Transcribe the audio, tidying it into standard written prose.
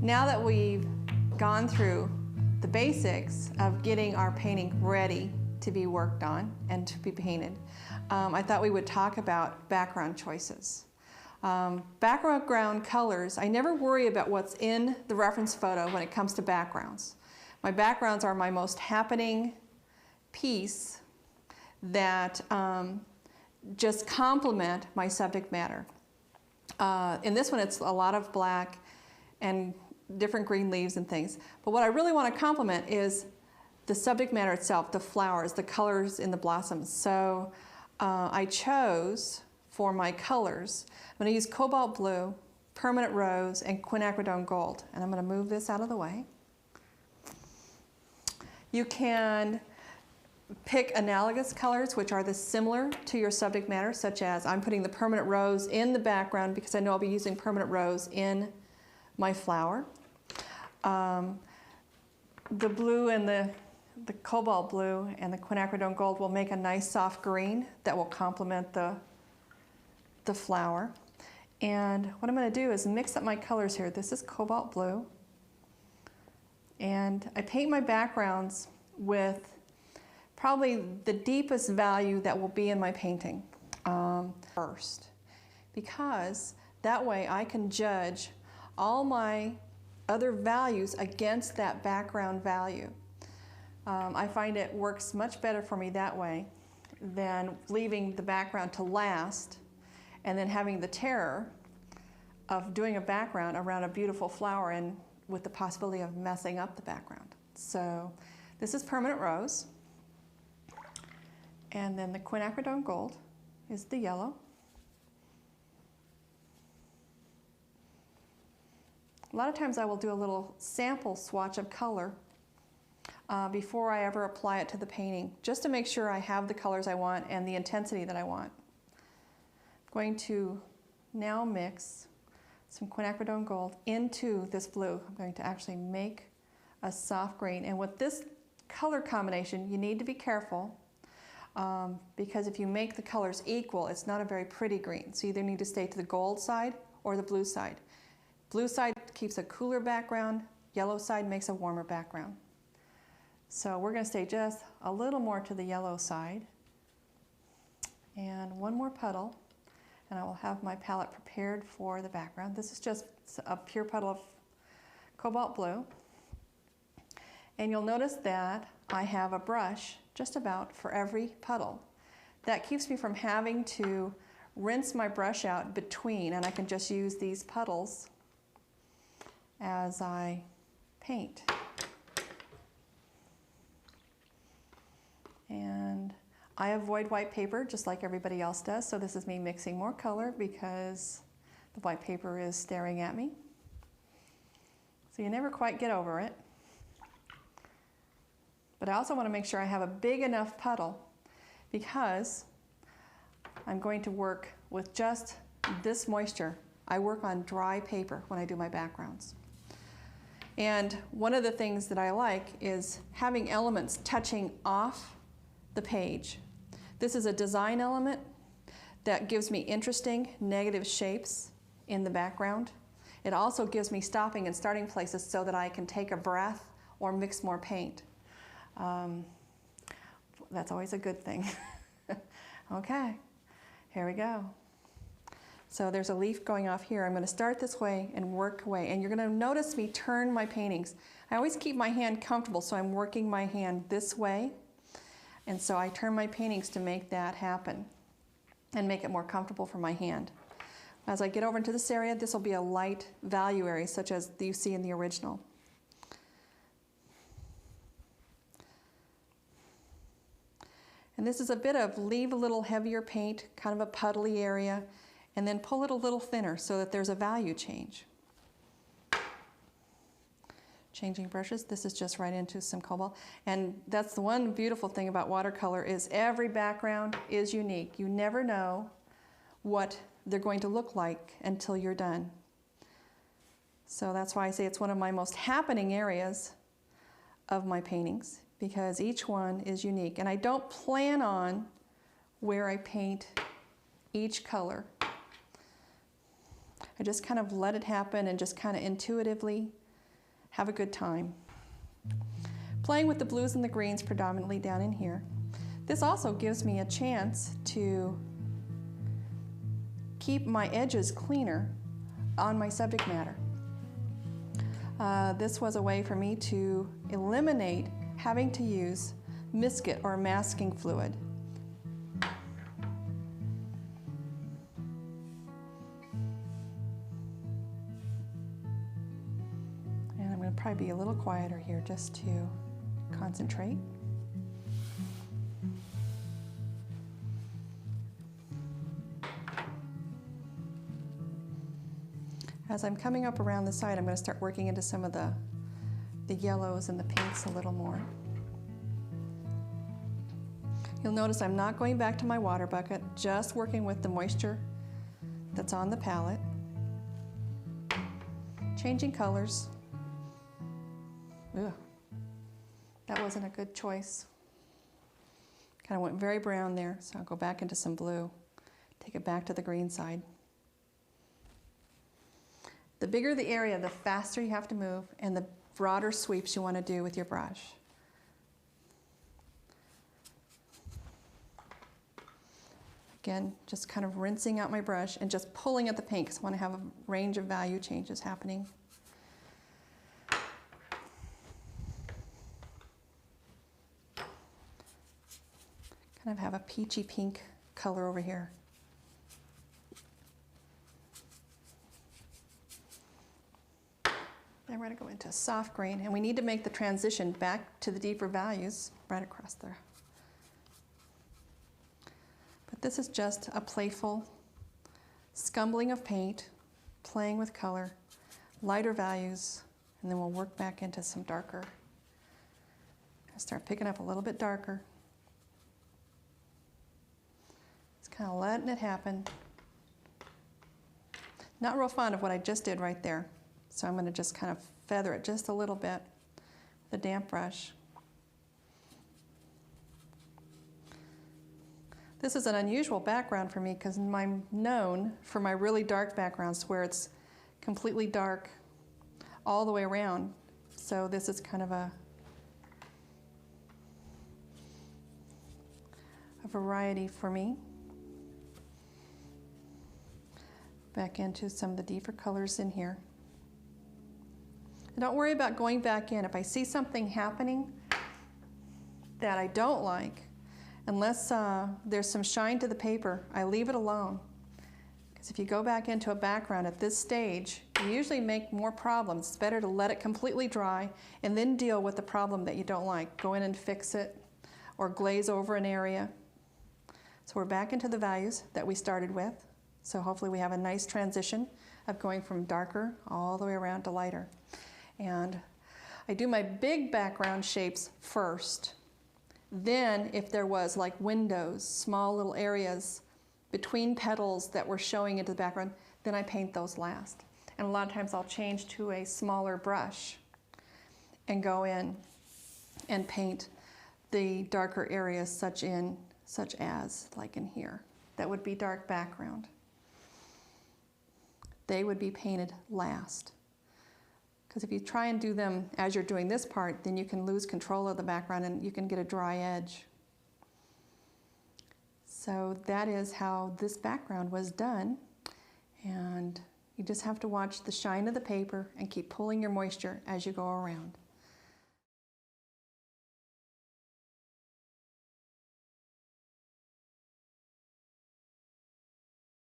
Now that we've gone through the basics of getting our painting ready to be worked on and to be painted, I thought we would talk about background choices. Background colors, I never worry about what's in the reference photo when it comes to backgrounds. My backgrounds are my most happening piece that just complement my subject matter. In this one it's a lot of black and different green leaves and things. But what I really want to complement is the subject matter itself, the flowers, the colors in the blossoms. So I chose for my colors, I'm going to use cobalt blue, permanent rose, and quinacridone gold. And I'm going to move this out of the way. You can pick analogous colors which are similar to your subject matter, such as I'm putting the permanent rose in the background because I know I'll be using permanent rose in my flower. The blue and the cobalt blue and the quinacridone gold will make a nice soft green that will complement the flower. And what I'm going to do is mix up my colors here. This is cobalt blue. And I paint my backgrounds with probably the deepest value that will be in my painting first, because that way I can judge all my other values against that background value. I find it works much better for me that way than leaving the background to last and then having the terror of doing a background around a beautiful flower and with the possibility of messing up the background. So this is permanent rose, and then the quinacridone gold is the yellow. A lot of times I will do a little sample swatch of color before I ever apply it to the painting, just to make sure I have the colors I want and the intensity that I want. I'm going to now mix some quinacridone gold into this blue. I'm going to actually make a soft green. And with this color combination, you need to be careful because if you make the colors equal, it's not a very pretty green. So you either need to stay to the gold side or the blue side. Blue side keeps a cooler background, yellow side makes a warmer background. So we're going to stay just a little more to the yellow side. And one more puddle, and I will have my palette prepared for the background. This is just a pure puddle of cobalt blue. And you'll notice that I have a brush just about for every puddle. That keeps me from having to rinse my brush out between, and I can just use these puddles as I paint. And I avoid white paper just like everybody else does, so this is me mixing more color because the white paper is staring at me. So you never quite get over it. But I also want to make sure I have a big enough puddle because I'm going to work with just this moisture. I work on dry paper when I do my backgrounds. And one of the things that I like is having elements touching off the page. This is a design element that gives me interesting negative shapes in the background. It also gives me stopping and starting places so that I can take a breath or mix more paint. That's always a good thing. Okay, here we go. So there's a leaf going off here. I'm going to start this way and work away. And you're going to notice me turn my paintings. I always keep my hand comfortable, so I'm working my hand this way. And so I turn my paintings to make that happen and make it more comfortable for my hand. As I get over into this area, this will be a light value area, such as you see in the original. And this is a bit of leave a little heavier paint, kind of a puddly area, and then pull it a little thinner so that there's a value change. Changing brushes, this is just right into some cobalt. And that's the one beautiful thing about watercolor is every background is unique. You never know what they're going to look like until you're done. So that's why I say it's one of my most happening areas of my paintings, because each one is unique. And I don't plan on where I paint each color. I just kind of let it happen and just kind of intuitively have a good time. Playing with the blues and the greens predominantly down in here. This also gives me a chance to keep my edges cleaner on my subject matter. This was a way for me to eliminate having to use misket or masking fluid. And I'm going to probably be a little quieter here just to concentrate. As I'm coming up around the side, I'm going to start working into some of the yellows and the pinks a little more. You'll notice I'm not going back to my water bucket, just working with the moisture that's on the palette. Changing colors. Ugh, that wasn't a good choice. Kind of went very brown there, so I'll go back into some blue. Take it back to the green side. The bigger the area, the faster you have to move, and the broader sweeps you want to do with your brush. Again, just kind of rinsing out my brush and just pulling at the paint because I want to have a range of value changes happening. Kind of have a peachy pink color over here. Then we're going to go into a soft green, and we need to make the transition back to the deeper values right across there. But this is just a playful scumbling of paint, playing with color, lighter values, and then we'll work back into some darker. I'll start picking up a little bit darker. Just kind of letting it happen. Not real fond of what I just did right there. So I'm going to just kind of feather it just a little bit with a damp brush. This is an unusual background for me because I'm known for my really dark backgrounds where it's completely dark all the way around. So this is kind of a variety for me. Back into some of the deeper colors in here. And don't worry about going back in. If I see something happening that I don't like, unless there's some shine to the paper, I leave it alone. Because if you go back into a background at this stage, you usually make more problems. It's better to let it completely dry and then deal with the problem that you don't like. Go in and fix it or glaze over an area. So we're back into the values that we started with. So hopefully we have a nice transition of going from darker all the way around to lighter. And I do my big background shapes first. Then if there was like windows, small little areas between petals that were showing into the background, then I paint those last. And a lot of times I'll change to a smaller brush and go in and paint the darker areas such as like in here. That would be dark background. They would be painted last. Because if you try and do them as you're doing this part, then you can lose control of the background and you can get a dry edge. So that is how this background was done. And you just have to watch the shine of the paper and keep pulling your moisture as you go around.